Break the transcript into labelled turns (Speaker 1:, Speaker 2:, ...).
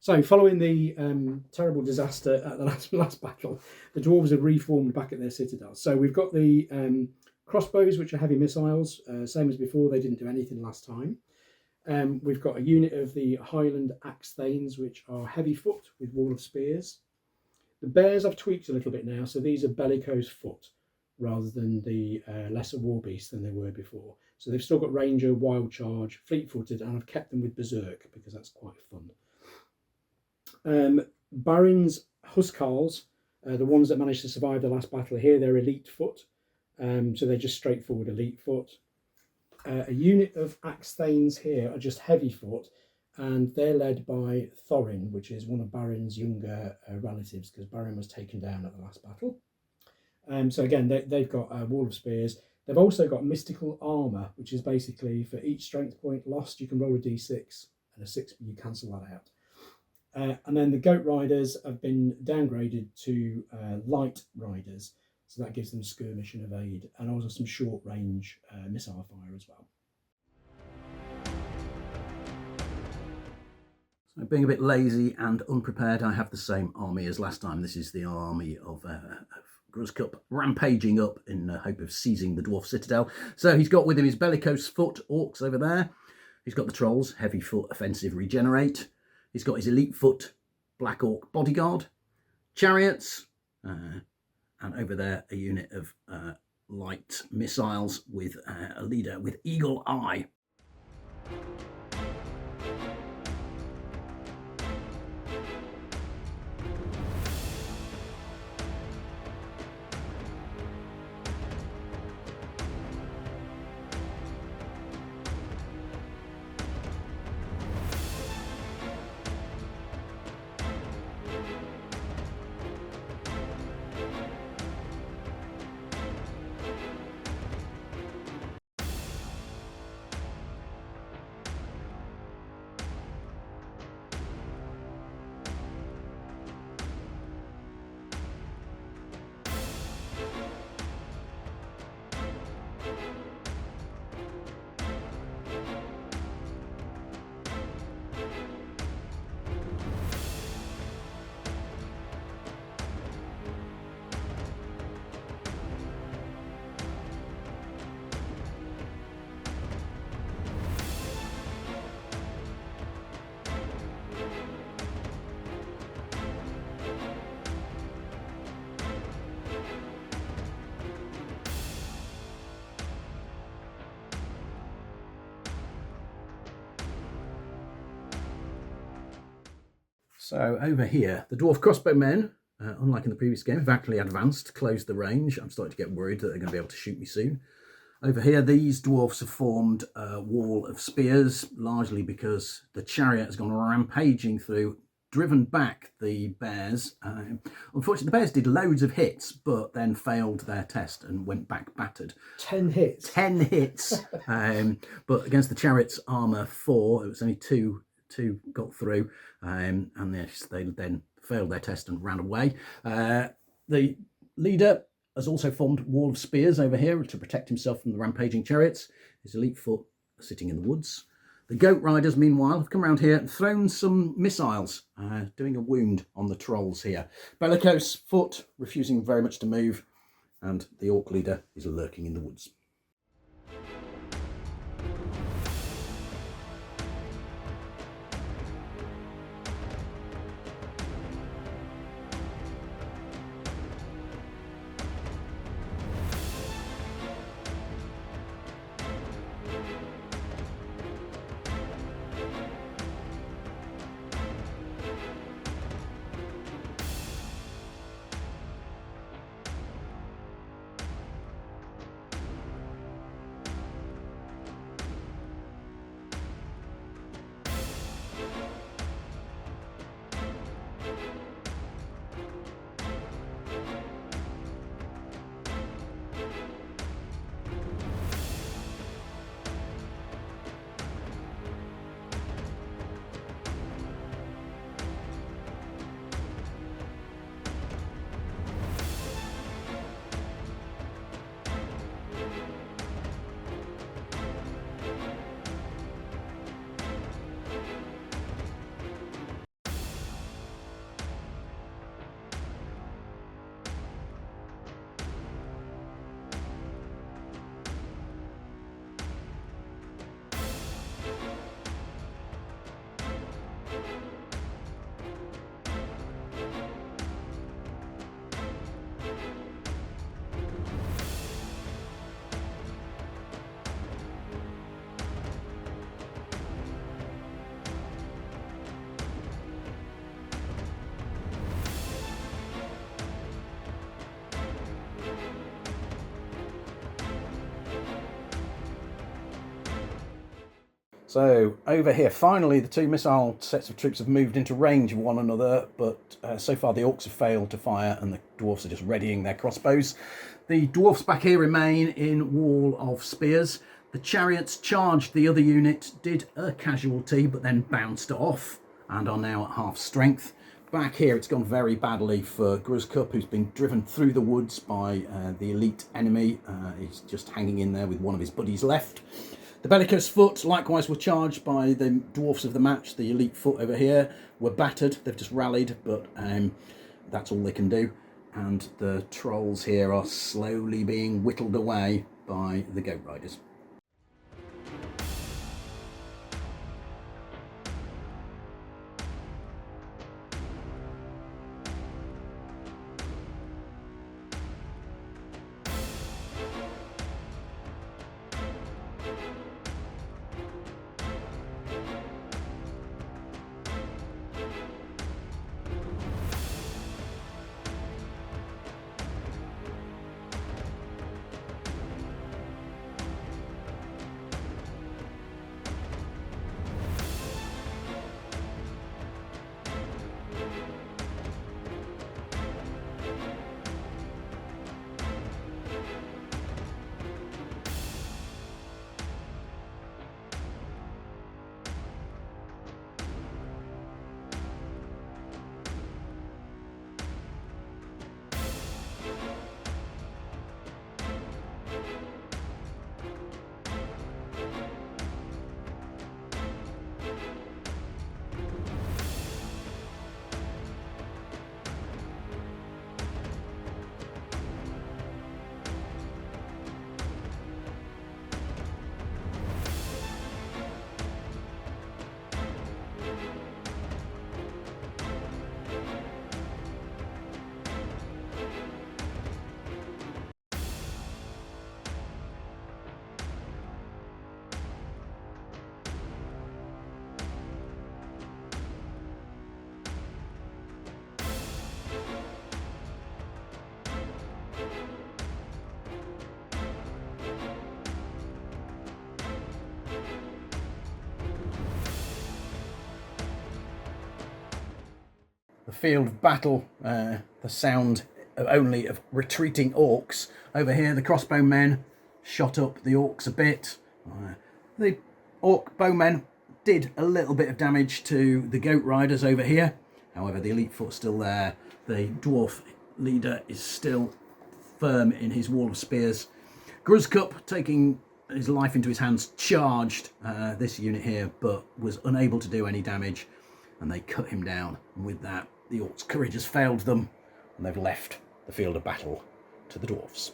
Speaker 1: So, following the terrible disaster at the last battle, the dwarves have reformed back at their citadel. So we've got the crossbows, which are heavy missiles, same as before. They didn't do anything last time. We've got a unit of the Highland axe thanes, which are heavy foot with wall of spears. The bears I've tweaked a little bit now, so these are bellicose foot rather than the lesser war beasts than they were before. So they've still got ranger, wild charge, fleet-footed, and I've kept them with berserk because that's quite fun. Baron's Huskarls, the ones that managed to survive the last battle here, they're elite foot. So they're just straightforward elite foot. A unit of axe thanes here are just heavy foot, and they're led by Thorin, which is one of Baron's younger relatives, because Baron was taken down at the last battle. So again, they've got a wall of spears. They've also got mystical armour, which is basically for each strength point lost, you can roll a d6, and a 6, you cancel that out. And then the goat riders have been downgraded to light riders, so that gives them skirmish and evade, and also some short range missile fire as well.
Speaker 2: So being a bit lazy and unprepared, I have the same army as last time. This is the army of Gruzcup rampaging up in the hope of seizing the dwarf citadel. So he's got with him his bellicose foot orcs over there. He's got the trolls, heavy foot offensive regenerate. He's got his elite foot black orc bodyguard, chariots, and over there a unit of light missiles with a leader with eagle eye. So over here, the dwarf crossbowmen, unlike in the previous game, have actually advanced, closed the range. I'm starting to get worried that they're going to be able to shoot me soon. Over here, these dwarfs have formed a wall of spears, largely because the chariot has gone rampaging through, driven back the bears. Unfortunately, the bears did loads of hits, but then failed their test and went back battered.
Speaker 1: 10 hits.
Speaker 2: 10 hits. But against the chariot's armour 4, it was only two got through, and they then failed their test and ran away. The leader has also formed wall of spears over here to protect himself from the rampaging chariots. His elite foot are sitting in the woods. The goat riders, meanwhile, have come around here and thrown some missiles, doing a wound on the trolls here. Bellicose foot refusing very much to move, and the orc leader is lurking in the woods. So over here, finally, the two missile sets of troops have moved into range of one another, but so far the Orcs have failed to fire and the Dwarfs are just readying their crossbows. The Dwarfs back here remain in wall of spears. The chariots charged the other unit, did a casualty, but then bounced off and are now at half strength. Back here, it's gone very badly for Gruzcup, who's been driven through the woods by the elite enemy. He's just hanging in there with one of his buddies left. The bellicose foot likewise were charged by the dwarfs of the match. The elite foot over here were battered. They've just rallied, but that's all they can do. And the trolls here are slowly being whittled away by the goat riders. The field of battle, the sound only of retreating orcs. Over here, the crossbow men shot up the orcs a bit. The orc bowmen did a little bit of damage to the goat riders over here. However, the elite foot's still there. The dwarf leader is still firm in his wall of spears. Gruzcup, taking his life into his hands, charged this unit here, but was unable to do any damage, and they cut him down. And with that, the Orcs' courage has failed them, and they've left the field of battle to the Dwarfs.